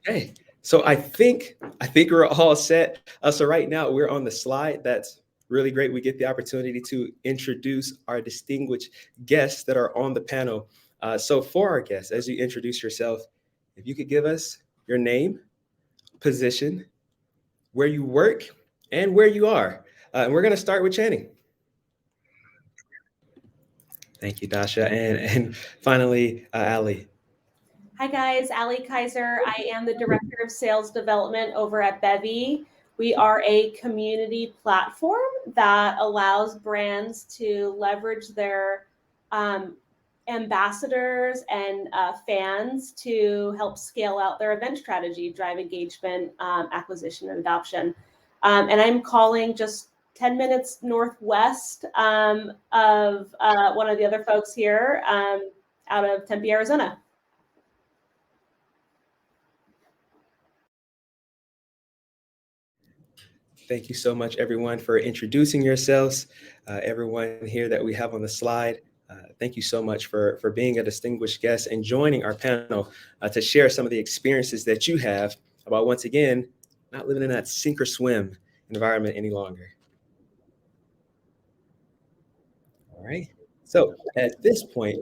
Okay, so I think we're all set. So right now we're on the slide. That's really great. We get the opportunity to introduce our distinguished guests that are on the panel. So for our guests, as you introduce yourself, if you could give us your name, position, where you work, and where you are. And we're going to start with Channing. Thank you, Dasha, and finally, Allie. Hi guys, Allie Kaiser. I am the Director of Sales Development over at Bevy. We are a community platform that allows brands to leverage their ambassadors and fans to help scale out their event strategy, drive engagement, acquisition, and adoption. And I'm calling just 10 minutes northwest of one of the other folks here out of Tempe, Arizona. Thank you so much, everyone, for introducing yourselves. Everyone here that we have on the slide, thank you so much for being a distinguished guest and joining our panel to share some of the experiences that you have about, once again, not living in that sink or swim environment any longer. All right. So at this point,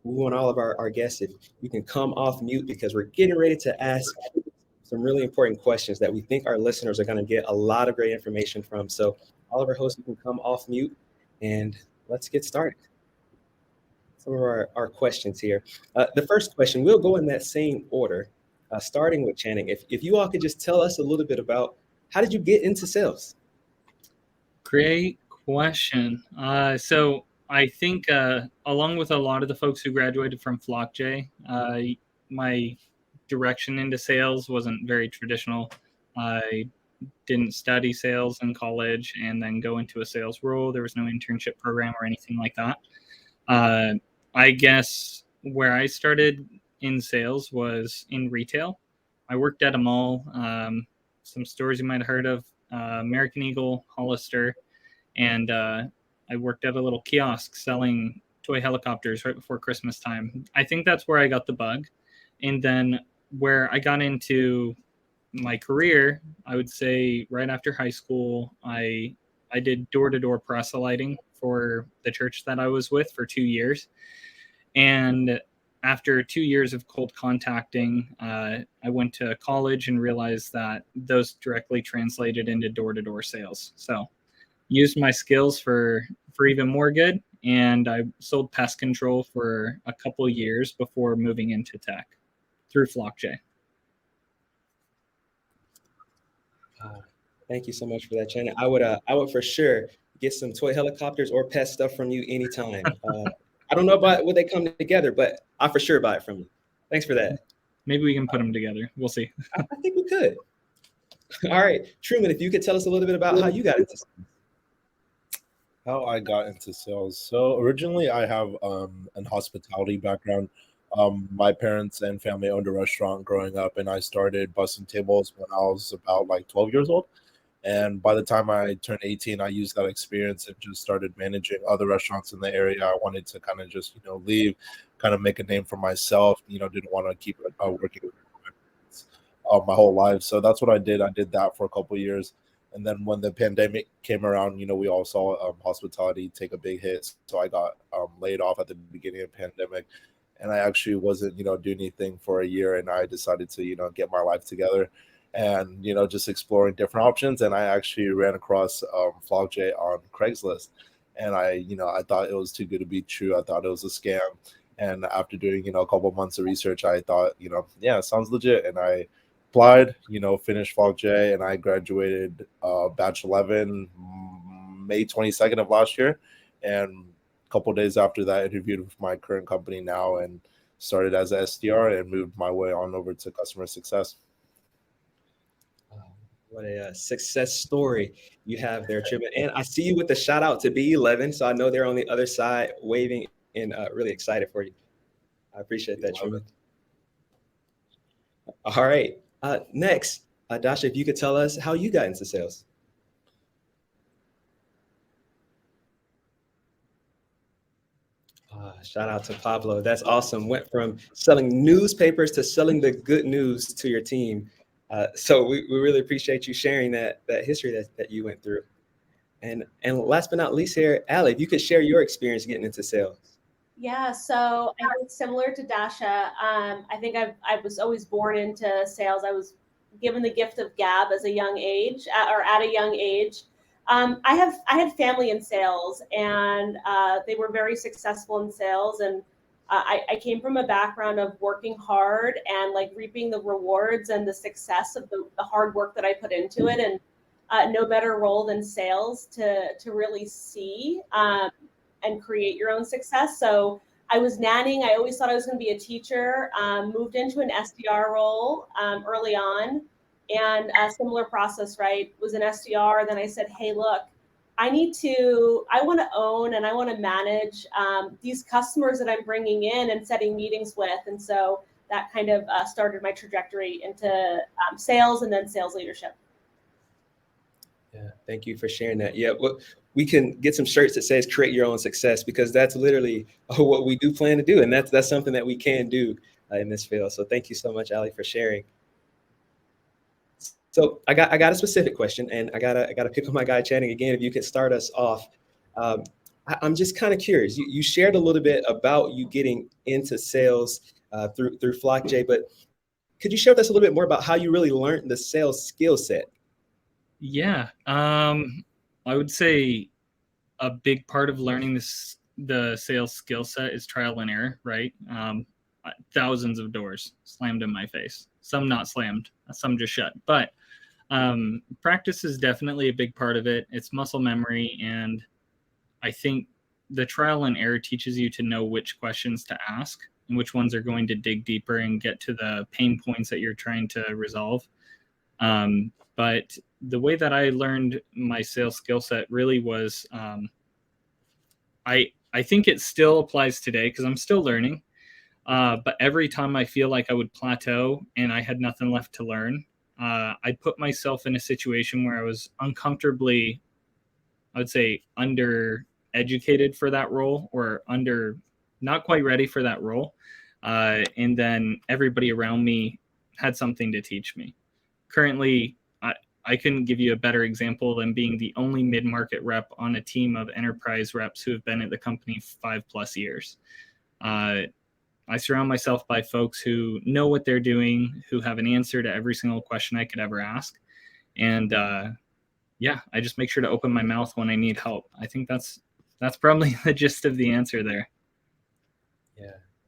we want all of our guests, if you can come off mute, because we're getting ready to ask some really important questions that we think our listeners are going to get a lot of great information from. So all of our hosts, you can come off mute and let's get started. Some of our questions here. The first question, we'll go in that same order, starting with Channing. If you all could just tell us a little bit about how did you get into sales? Great question. So I think along with a lot of the folks who graduated from Flockjay, my direction into sales wasn't very traditional. I didn't study sales in college and then go into a sales role. There was no internship program or anything like that. I guess where I started in sales was in retail. I worked at a mall, some stores you might have heard of, American Eagle, Hollister, and I worked at a little kiosk selling toy helicopters right before Christmas time. I think that's where I got the bug. And then where I got into my career, I would say right after high school, I did door-to-door proselyting for the church that I was with for 2 years. And after 2 years of cold contacting, I went to college and realized that those directly translated into door-to-door sales. So used my skills for even more good, and I sold pest control for a couple years before moving into tech through Flockjay. Thank you so much for that, Channing. I would for sure get some toy helicopters or pet stuff from you anytime. I don't know about would they come together, but I for sure buy it from you. Thanks for that. Maybe we can put them together. We'll see. I think we could. All right, Truman, if you could tell us a little bit about how you got into sales. How I got into sales. So originally I have an hospitality background. My parents and family owned a restaurant growing up, and I started bussing tables when I was about like 12 years old. And by the time I turned 18, I used that experience and just started managing other restaurants in the area. I wanted to kind of just, leave, kind of make a name for myself, didn't want to keep working with my parents my whole life. So that's what I did. I did that for a couple of years. And then when the pandemic came around, we all saw hospitality take a big hit. So I got laid off at the beginning of the pandemic. And I actually wasn't, doing anything for a year. And I decided to, get my life together and, just exploring different options. And I actually ran across Flockjay on Craigslist. And I thought it was too good to be true. I thought it was a scam. And after doing, a couple of months of research, I thought, yeah, it sounds legit. And I applied, finished Flockjay, and I graduated batch 11 May 22nd of last year. And a couple of days after that, I interviewed with my current company now and started as a SDR and moved my way on over to customer success. What a success story you have there, Truman. And I see you with the shout out to B11. So I know they're on the other side waving and really excited for you. I appreciate that, Truman. All right. Next, Dasha, if you could tell us how you got into sales. Shout out to Pablo. That's awesome. Went from selling newspapers to selling the good news to your team. So we really appreciate you sharing that history that you went through. And last but not least here, Allie, if you could share your experience getting into sales. Yeah, so I think similar to Dasha, I think I was always born into sales. I was given the gift of gab as a young age, or at a young age. I had family in sales, and they were very successful in sales. And I came from a background of working hard and like reaping the rewards and the success of the hard work that I put into it. And no better role than sales to really see and create your own success. So I was nannying. I always thought I was going to be a teacher. Moved into an SDR role early on, and a similar process, right? Was an SDR. Then I said, hey, look, I want to own and I want to manage these customers that I'm bringing in and setting meetings with. And so that kind of started my trajectory into sales and then sales leadership. Yeah, thank you for sharing that. Yeah, well, we can get some shirts that says "Create Your Own Success" because that's literally what we do plan to do, and that's something that we can do in this field. So thank you so much, Allie, for sharing. So I got a specific question, and I gotta pick on my guy Channing again. If you could start us off, I'm just kind of curious. You shared a little bit about you getting into sales through Flockjay, but could you share with us a little bit more about how you really learned the sales skill set? Yeah, I would say a big part of learning the sales skill set is trial and error, right? Thousands of doors slammed in my face, some not slammed, some just shut. But practice is definitely a big part of it. It's muscle memory, and I think the trial and error teaches you to know which questions to ask and which ones are going to dig deeper and get to the pain points that you're trying to resolve. But the way that I learned my sales skill set really was, I think it still applies today because I'm still learning. But every time I feel like I would plateau and I had nothing left to learn, I'd put myself in a situation where I was uncomfortably, I would say, under educated for that role or not quite ready for that role. And then everybody around me had something to teach me. Currently, I couldn't give you a better example than being the only mid-market rep on a team of enterprise reps who have been at the company 5+ years. I surround myself by folks who know what they're doing, who have an answer to every single question I could ever ask. And yeah, I just make sure to open my mouth when I need help. I think that's probably the gist of the answer there.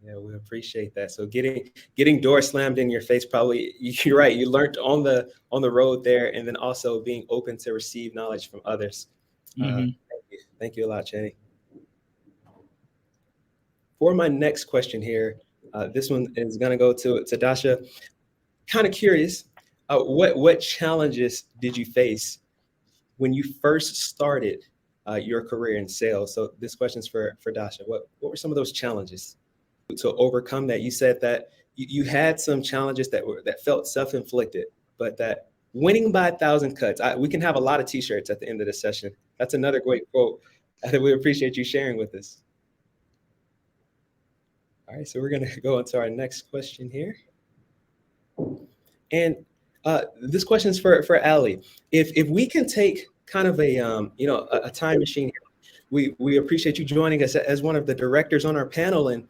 Yeah, we appreciate that. So getting doors slammed in your face, probably you're right. You learned on the road there, and then also being open to receive knowledge from others. Mm-hmm. Thank you a lot, Channing. For my next question here, this one is going to go to Dasha. Kind of curious, what challenges did you face when you first started your career in sales? So this question is for Dasha. What were some of those challenges to overcome that? You said that you had some challenges that felt self-inflicted, but that winning by 1,000 cuts. We can have a lot of T-shirts at the end of the session. That's another great quote that we appreciate you sharing with us. All right, so we're going to go into our next question here. And this question is for Allie. If we can take kind of a time machine here, we appreciate you joining us as one of the directors on our panel, and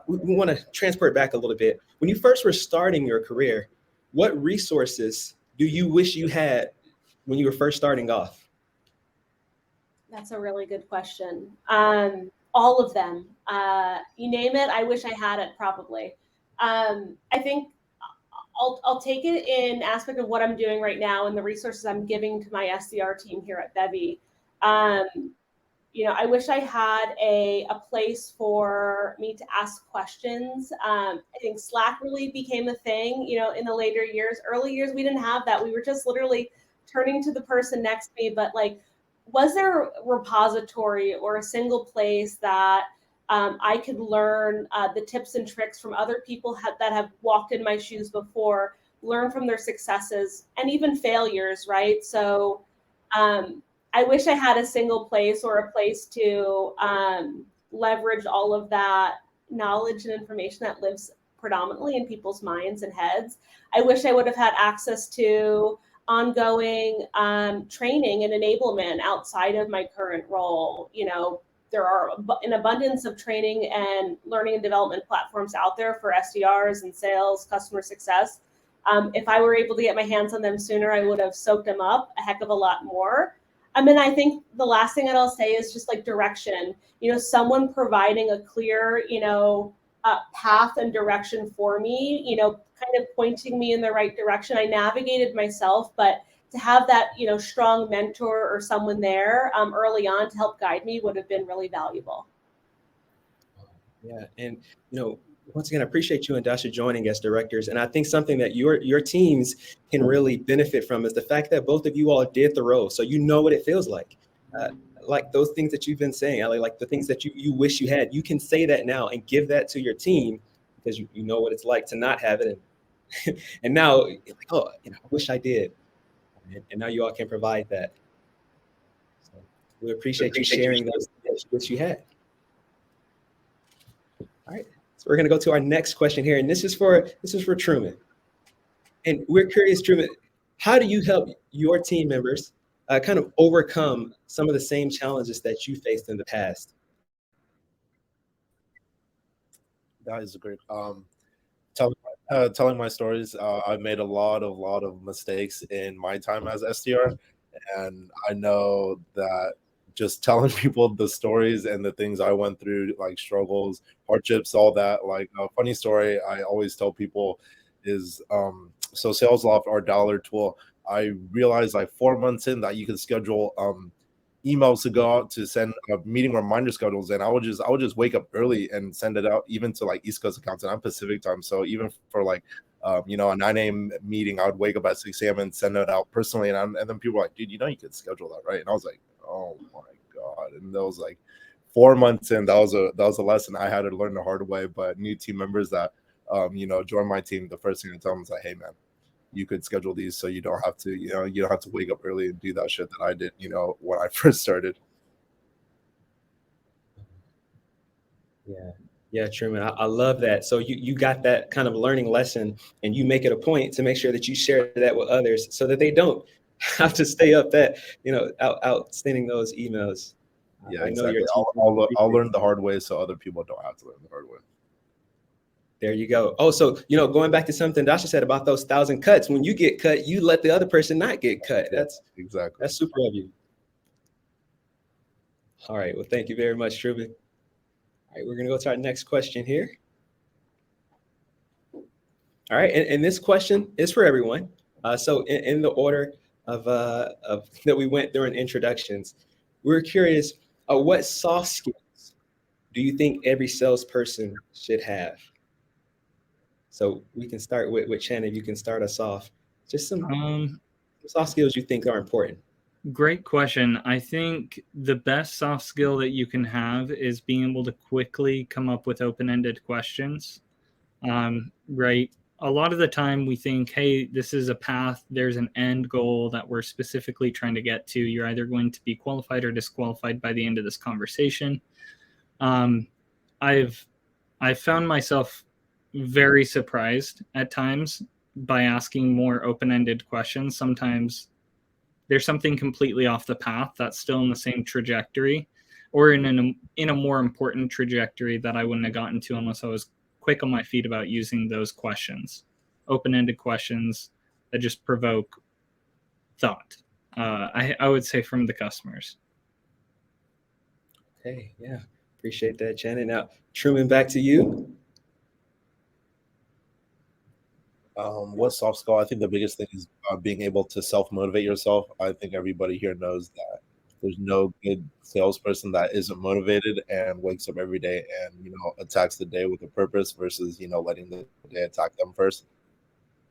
we want to transport back a little bit. When you first were starting your career, what resources do you wish you had when you were first starting off? That's a really good question. All of them. You name it, I wish I had it probably. I think I'll take it in aspect of what I'm doing right now and the resources I'm giving to my SDR team here at Bevy. I wish I had a place for me to ask questions. I think Slack really became a thing, in the later years. Early years, we didn't have that. We were just literally turning to the person next to me. But was there a repository or a single place that I could learn the tips and tricks from other people that have walked in my shoes before, learn from their successes and even failures, right? So I wish I had a single place or a place to leverage all of that knowledge and information that lives predominantly in people's minds and heads. I wish I would have had access to ongoing training and enablement outside of my current role. You know, there are an abundance of training and learning and development platforms out there for SDRs and sales, customer success. If I were able to get my hands on them sooner, I would have soaked them up a heck of a lot more. I mean, I think the last thing that I'll say is just like direction. You know, someone providing a clear, path and direction for me, kind of pointing me in the right direction. I navigated myself, but to have that, strong mentor or someone there early on to help guide me would have been really valuable. Yeah, and once again, I appreciate you and Dasha joining as directors. And I think something that your teams can really benefit from is the fact that both of you all did the role, so you know what it feels like. Like those things that you've been saying, Allie, like the things that you wish you had, you can say that now and give that to your team because you know what it's like to not have it. And now, like, oh, I wish I did. And now you all can provide that. So we appreciate you sharing those that you had. All right, so we're going to go to our next question here, and this is for Truman. And we're curious, Truman, how do you help your team members kind of overcome some of the same challenges that you faced in the past? That is great. Telling my stories, I've made a lot of mistakes in my time as SDR, and I know that just telling people the stories and the things I went through, like struggles, hardships, all that. Like a funny story I always tell people is, so SalesLoft, our dollar tool, I realized like 4 months in that you can schedule emails to go out to send meeting reminder schedules, and I would just wake up early and send it out even to like East Coast accounts, and I'm Pacific time, so even for like a 9 a.m. meeting, I would wake up at 6 a.m. and send it out personally, and then people were like, dude, you could schedule that, right? And I was like, oh my god. And that was like 4 months in, that was a lesson I had to learn the hard way. But new team members that join my team, the first thing I tell them is like, hey man, you could schedule these so you don't have to, you don't have to wake up early and do that shit that I did, when I first started. Yeah, Truman, I love that. So you got that kind of learning lesson, and you make it a point to make sure that you share that with others so that they don't have to stay up that, out sending those emails. Yeah, exactly. I'll learn the hard way so other people don't have to learn the hard way. There you go. Oh, so, going back to something Dasha said about those 1,000 cuts, when you get cut, you let the other person not get cut. That's super of you. All right. Well, thank you very much, Truman. All right, we're going to go to our next question here. All right. And this question is for everyone. So in the order of that we went during introductions, we're curious, what soft skills do you think every salesperson should have? So we can start with Shannon. You can start us off. Just some soft skills you think are important. Great question. I think the best soft skill that you can have is being able to quickly come up with open-ended questions. Right. A lot of the time we think, hey, this is a path. There's an end goal that we're specifically trying to get to. You're either going to be qualified or disqualified by the end of this conversation. I've found myself very surprised at times by asking more open-ended questions. Sometimes there's something completely off the path that's still in the same trajectory, or in a more important trajectory that I wouldn't have gotten to unless I was quick on my feet about using those questions, open-ended questions that just provoke thought. I would say from the customers. Okay, yeah, appreciate that, Shannon. Now, Truman, back to you. What soft skill? I think the biggest thing is being able to self-motivate yourself. I think everybody here knows that there's no good salesperson that isn't motivated and wakes up every day and attacks the day with a purpose versus letting the day attack them first.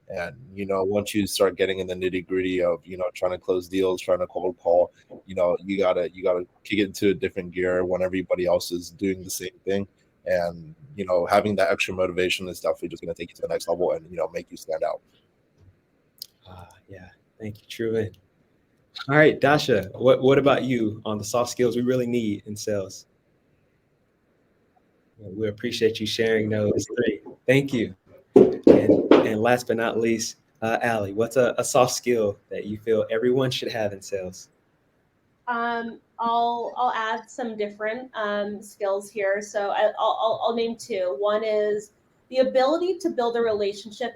And once you start getting in the nitty-gritty of trying to close deals, trying to cold call, you gotta kick it into a different gear when everybody else is doing the same thing. And having that extra motivation is definitely just going to take you to the next level and make you stand out. Yeah, thank you, Truman. All right, Dasha, what about you on the soft skills we really need in sales? We appreciate you sharing those three. Thank you. And last but not least, Allie, what's a soft skill that you feel everyone should have in sales? I'll add some different skills here. So I'll name two. One is the ability to build a relationship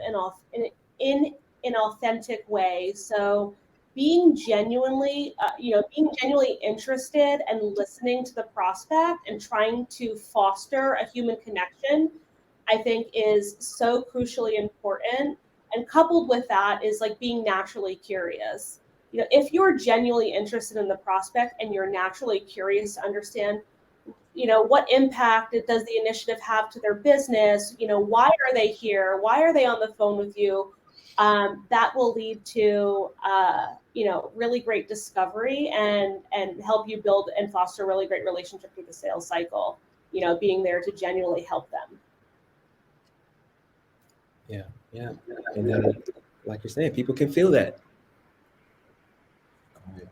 in an authentic way. So being genuinely interested and listening to the prospect and trying to foster a human connection, I think is so crucially important. And coupled with that is like being naturally curious. If you're genuinely interested in the prospect and you're naturally curious to understand, what impact does the initiative have to their business? Why are they here? Why are they on the phone with you? That will lead to, really great discovery and help you build and foster a really great relationship through the sales cycle, being there to genuinely help them. Yeah. And like you're saying, people can feel that. All right,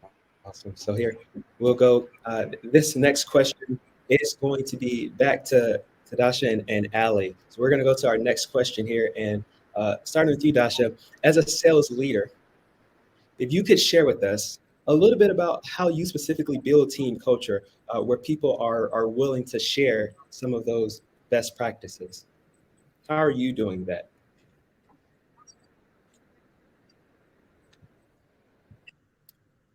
awesome. So here we'll go. This next question is going to be back to Dasha and Allie. So we're going to go to our next question here. And starting with you, Dasha, as a sales leader, if you could share with us a little bit about how you specifically build team culture where people are willing to share some of those best practices. How are you doing that?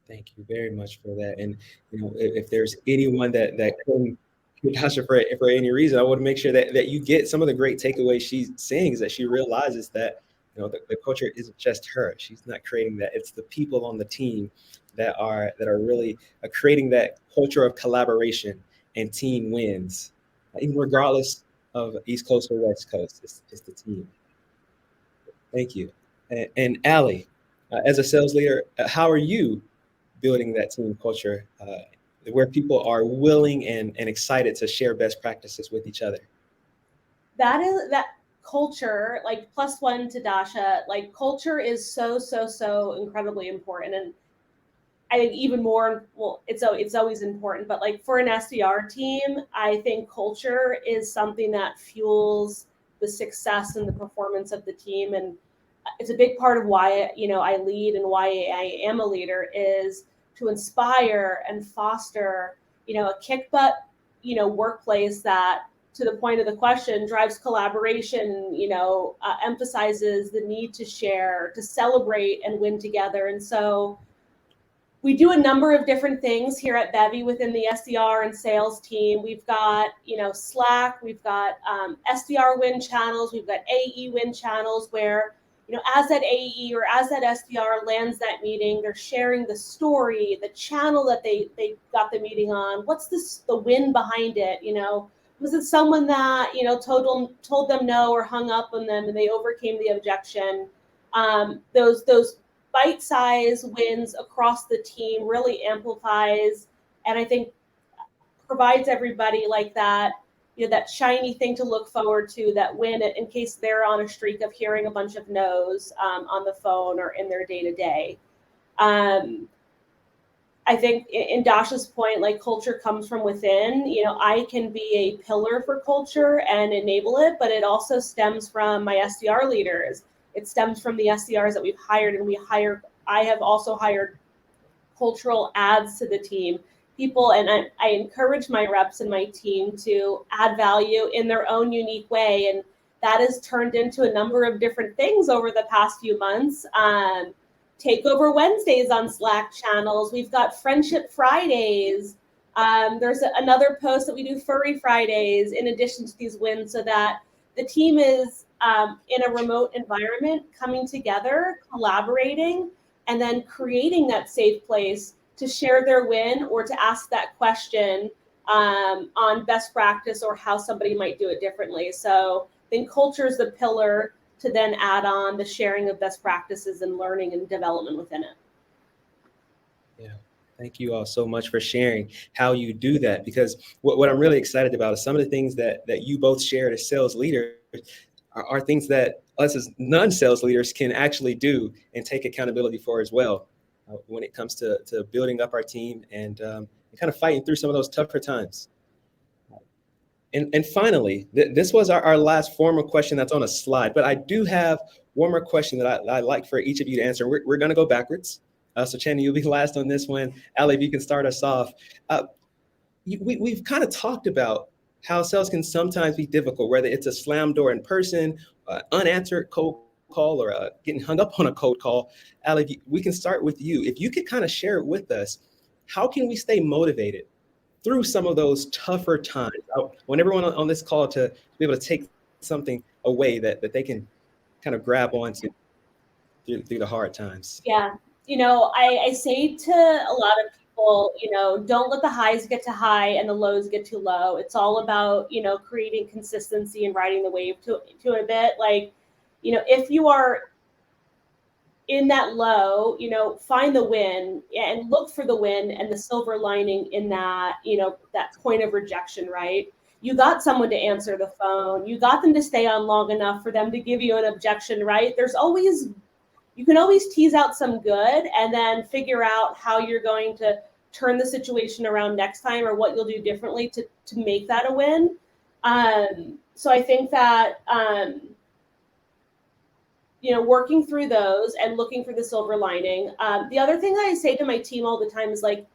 Thank you very much for that. And if there's anyone that couldn't Tasha for any reason, I want to make sure that you get some of the great takeaways she's saying is that she realizes that the culture isn't just her. She's not creating that. It's the people on the team that are really creating that culture of collaboration and team wins, even regardless of East Coast or West Coast. It's the team. Thank you. And Allie, as a sales leader, how are you building that team culture where people are willing and excited to share best practices with each other? That culture, like plus one to Dasha, like culture is so incredibly important. And I think even more, well, it's always important, but like for an SDR team, I think culture is something that fuels the success and the performance of the team. And it's a big part of why, I lead and why I am a leader is to inspire and foster, a kick butt, workplace that, to the point of the question, drives collaboration, emphasizes the need to share, to celebrate and win together. And so we do a number of different things here at Bevy within the SDR and sales team. We've got, Slack, we've got SDR win channels, we've got AE win channels where, as that AE or as that SDR lands that meeting, they're sharing the story, the channel that they got the meeting on. What's the win behind it? Was it someone that, told them no or hung up on them and they overcame the objection? Those bite-sized wins across the team really amplifies and I think provides everybody like that, that shiny thing to look forward to, that win it in case they're on a streak of hearing a bunch of no's on the phone or in their day-to-day. I think in Dasha's point, like culture comes from within. I can be a pillar for culture and enable it, but it also stems from my SDR leaders. It stems from the SDRs that we've hired, and I have also hired cultural adds to the team. People, and I encourage my reps and my team to add value in their own unique way. And that has turned into a number of different things over the past few months. Takeover Wednesdays on Slack channels. We've got Friendship Fridays. There's another post that we do Furry Fridays in addition to these wins so that the team is in a remote environment coming together, collaborating, and then creating that safe place to share their win or to ask that question on best practice or how somebody might do it differently. So I think culture is the pillar to then add on the sharing of best practices and learning and development within it. Yeah. Thank you all so much for sharing how you do that, because what I'm really excited about is some of the things that you both shared as sales leaders are things that us as non-sales leaders can actually do and take accountability for as well when it comes to building up our team and kind of fighting through some of those tougher times. And finally, this was our last formal question that's on a slide, but I do have one more question that I'd like for each of you to answer. We're going to go backwards. So Channing, you'll be last on this one. Allie, if you can start us off. We've kind of talked about how sales can sometimes be difficult, whether it's a slam door in person, unanswered cold call, or getting hung up on a cold call. Allie, we can start with you. If you could kind of share it with us, how can we stay motivated through some of those tougher times? I want everyone on this call to be able to take something away that they can kind of grab onto through the hard times. Yeah. I say to a lot of people, don't let the highs get too high and the lows get too low. It's all about, creating consistency and riding the wave to a bit. Like, if you are in that low, find the win and look for the win and the silver lining in that, that point of rejection, right? You got someone to answer the phone. You got them to stay on long enough for them to give you an objection, right? You can always tease out some good and then figure out how you're going to turn the situation around next time or what you'll do differently to make that a win. So I think that, working through those and looking for the silver lining. The other thing that I say to my team all the time is like,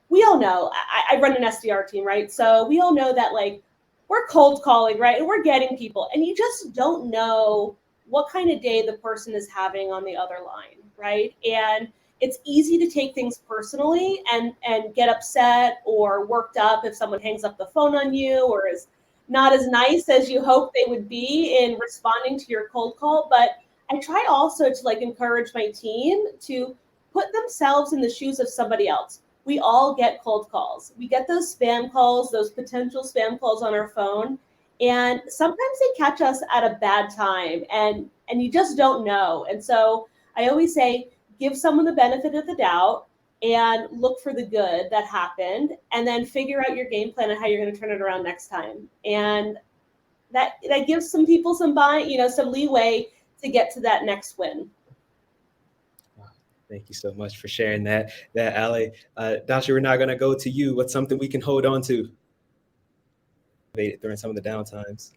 we all know, I run an SDR team, right? So we all know that like we're cold calling, right? And we're getting people and you just don't know what kind of day the person is having on the other line, right? And it's easy to take things personally and get upset or worked up if someone hangs up the phone on you or is not as nice as you hope they would be in responding to your cold call. But I try also to like encourage my team to put themselves in the shoes of somebody else. We all get cold calls. We get those spam calls, those potential spam calls on our phone. And sometimes they catch us at a bad time and you just don't know. And so I always say, give someone the benefit of the doubt and look for the good that happened and then figure out your game plan and how you're going to turn it around next time. And that gives some people some leeway to get to that next win. Thank you so much for sharing that Allie. Dasha, we're now going to go to you. What's something we can hold on to during some of the downtimes?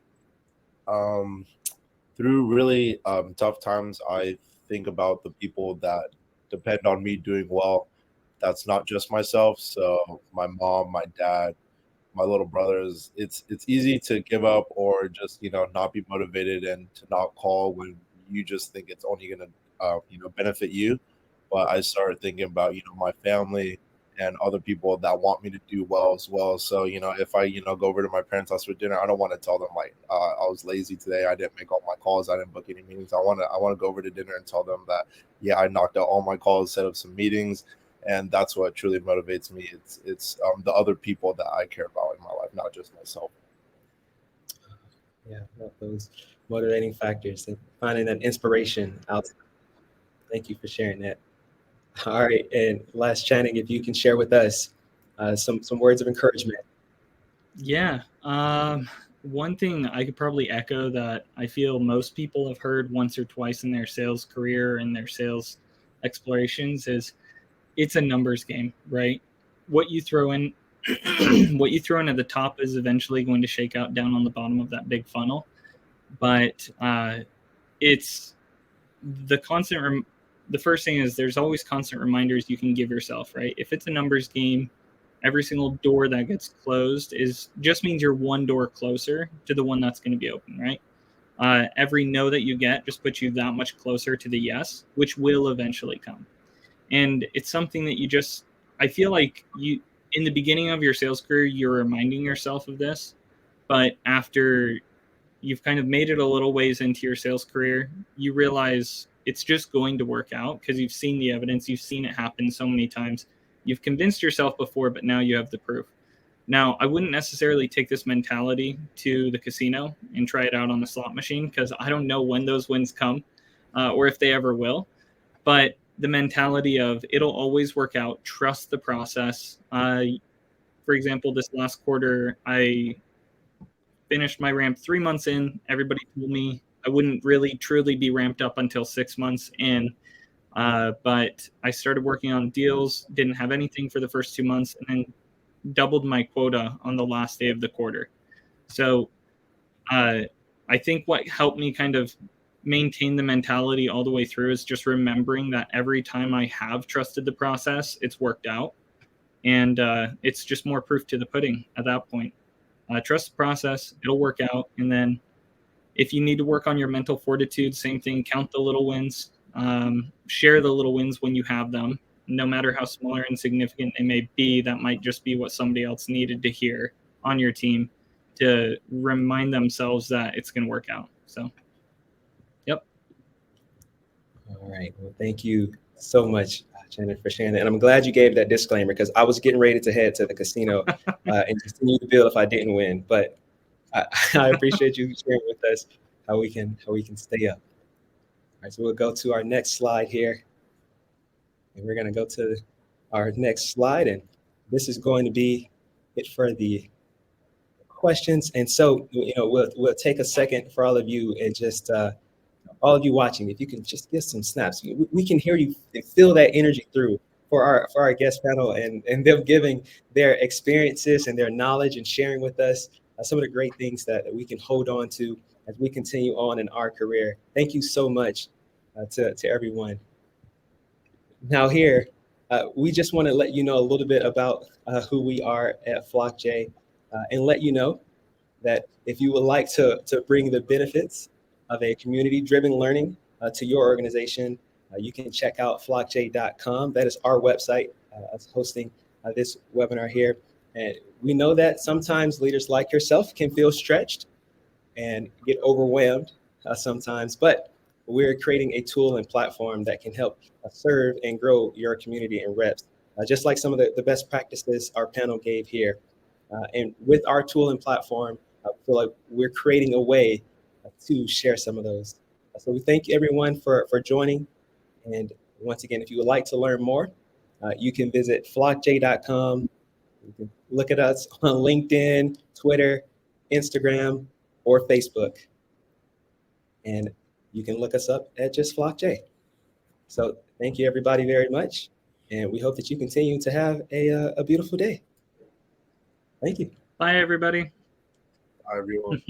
Through really tough times, I think about the people that depend on me doing well. That's not just myself. So my mom, my dad, my little brothers. It's easy to give up or just not be motivated and to not call when you just think it's only going to benefit you. But I started thinking about my family and other people that want me to do well as well. So, if I, go over to my parents' house for dinner, I don't want to tell them like I was lazy today. I didn't make all my calls. I didn't book any meetings. I want to go over to dinner and tell them that, yeah, I knocked out all my calls, set up some meetings. And that's what truly motivates me. It's the other people that I care about in my life, not just myself. Yeah, those motivating factors and finding that inspiration out. Thank you for sharing that. All right, and last, Channing, if you can share with us some words of encouragement. Yeah, one thing I could probably echo that I feel most people have heard once or twice in their sales career and their sales explorations is it's a numbers game, right? What you throw in, what you throw in at the top is eventually going to shake out down on the bottom of that big funnel. But it's the constant. The first thing is there's always constant reminders you can give yourself, right? If it's a numbers game, every single door that gets closed just means you're one door closer to the one that's going to be open, right? Every no that you get just puts you that much closer to the yes, which will eventually come. And it's something that I feel like in the beginning of your sales career, you're reminding yourself of this, but after you've kind of made it a little ways into your sales career, you realize it's just going to work out because you've seen the evidence, you've seen it happen so many times. You've convinced yourself before, but now you have the proof. Now, I wouldn't necessarily take this mentality to the casino and try it out on the slot machine because I don't know when those wins come or if they ever will. But the mentality of it'll always work out, trust the process. For example, this last quarter, I finished my ramp 3 months in. Everybody told me I wouldn't really truly be ramped up until 6 months in. But I started working on deals, didn't have anything for the first 2 months, and then doubled my quota on the last day of the quarter. So I think what helped me kind of maintain the mentality all the way through is just remembering that every time I have trusted the process, it's worked out. And it's just more proof to the pudding at that point. Trust the process, it'll work out. And then if you need to work on your mental fortitude, same thing, count the little wins, share the little wins when you have them. No matter how small or insignificant they may be, that might just be what somebody else needed to hear on your team to remind themselves that it's going to work out. So, yep. All right. Well, thank you so much, Jennifer, for sharing that. And I'm glad you gave that disclaimer because I was getting ready to head to the casino and continue the bill if I didn't win. But I appreciate you sharing with us how we can stay up. All right. So we'll go to our next slide here. And we're going to go to our next slide. And this is going to be it for the questions. And so, we'll take a second for all of you and just all of you watching, if you can just get some snaps. We can hear you and feel that energy through for our guest panel and them giving their experiences and their knowledge and sharing with us some of the great things that we can hold on to as we continue on in our career. Thank you so much to everyone. Now here, we just want to let you know a little bit about who we are at Flockjay and let you know that if you would like to bring the benefits of a community-driven learning to your organization, you can check out flockjay.com. That is our website that's hosting this webinar here. And we know that sometimes leaders like yourself can feel stretched and get overwhelmed sometimes, but we're creating a tool and platform that can help serve and grow your community and reps, just like some of the best practices our panel gave here. And with our tool and platform, I feel like we're creating a way to share some of those. So we thank everyone for joining. And once again, if you would like to learn more, you can visit flockjay.com. You can look at us on LinkedIn, Twitter, Instagram, or Facebook. And you can look us up at just Flockjay. So thank you everybody very much. And we hope that you continue to have a beautiful day. Thank you. Bye, everybody. Bye, everyone.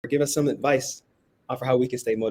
Give us some advice for how we can stay motivated.